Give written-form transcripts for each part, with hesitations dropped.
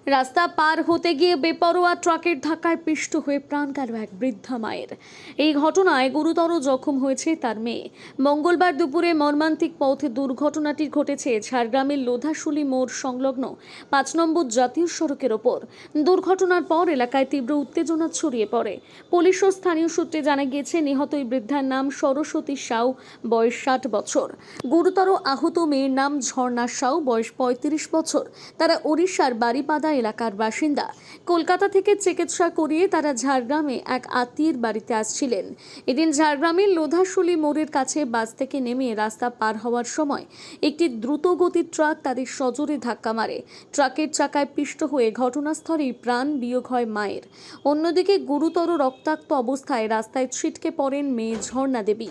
রাস্তা পার হতে গিয়ে বেপরোয়া ট্রাকের ধাক্কায় পিষ্ট হয়ে প্রাণ গেল এক বৃদ্ধা মায়ের। এই ঘটনায় গুরুতর জখম হয়েছে তার মেয়ে। মঙ্গলবার দুপুরে মর্মান্তিক পথ দুর্ঘটনাটি ঘটেছে ঝাড়গ্রামের লোধাশুলি মোড় সংলগ্ন ৫ নম্বর জাতীয় সড়কের ওপর। দুর্ঘটনার পর এলাকায় তীব্র উত্তেজনা ছড়িয়ে পড়ে। পুলিশ ও স্থানীয় সূত্রে জানা গিয়েছে নিহত ওই বৃদ্ধার নাম সরস্বতী সাউ, বয়স ৬০ বছর। গুরুতর আহত মেয়ের নাম ঝর্ণা সাউ, বয়স ৩৫ বছর। তারা ওড়িশার বারিপাদা এলাকার বাসিন্দা। কলকাতা থেকে চিকিৎসা করিয়ে তারা ঝাড়গ্রামে এক আত্মীয়ের বাড়িতে আসছিলেন। এদিন ঝাড়গ্রামের লোধাশুলি মোড়ের কাছে বাস থেকে নেমে রাস্তা পার হওয়ার সময় একটি দ্রুতগতির ট্রাক তাদের সজোরে ধাক্কা মারে। ট্রাকের চাকায় পিষ্ট হয়ে ঘটনাস্থলেই প্রাণ বিয়োগ হয় মায়ের। অন্যদিকে গুরুতর রক্তাক্ত অবস্থায় রাস্তায় ছিটকে পড়েন মেয়ে ঝর্ণা দেবী।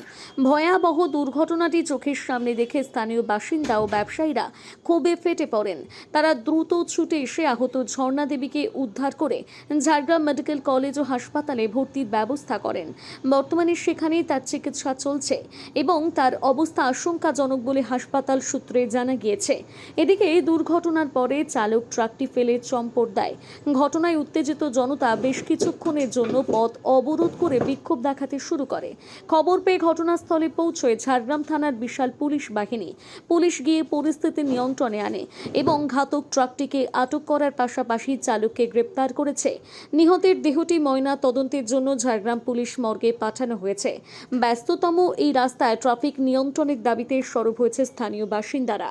ভয়াবহ দুর্ঘটনাটি চোখের সামনে দেখে স্থানীয় বাসিন্দা ও ব্যবসায়ীরা ক্ষোভে ফেটে পড়েন। তারা দ্রুত ছুটে এসে আহত ঝর্ণা দেবীকে উদ্ধার করে ঝাড়গ্রাম মেডিকেল কলেজ ও হাসপাতালে ভর্তির ব্যবস্থা করেন। বর্তমানে সেখানেই তার চিকিৎসা চলছে এবং তার অবস্থা আশঙ্কাজনক বলে হাসপাতাল সূত্রে জানা গিয়েছে। এদিকে দুর্ঘটনার পরে চালক ট্রাকটি ফেলে চম্পট দেয়। ঘটনায় উত্তেজিত জনতা বেশ কিছুক্ষণের জন্য পথ অবরোধ করে বিক্ষোভ দেখাতে শুরু করে। খবর পেয়ে ঘটনাস্থলে পৌঁছয় ঝাড়গ্রাম থানার বিশাল পুলিশ বাহিনী। পুলিশ গিয়ে পরিস্থিতি নিয়ন্ত্রণে আনে এবং ঘাতক ট্রাকটিকে আটক করার পাশাপাশি চালককে গ্রেপ্তার করেছে। নিহতের দেহটি ময়না তদন্তের জন্য ঝাড়গ্রাম পুলিশ মর্গে পাঠানো হয়েছে। ব্যস্ততম এই রাস্তায় ট্রাফিক নিয়ন্ত্রণের দাবিতে সরব হয়েছে স্থানীয় বাসিন্দারা।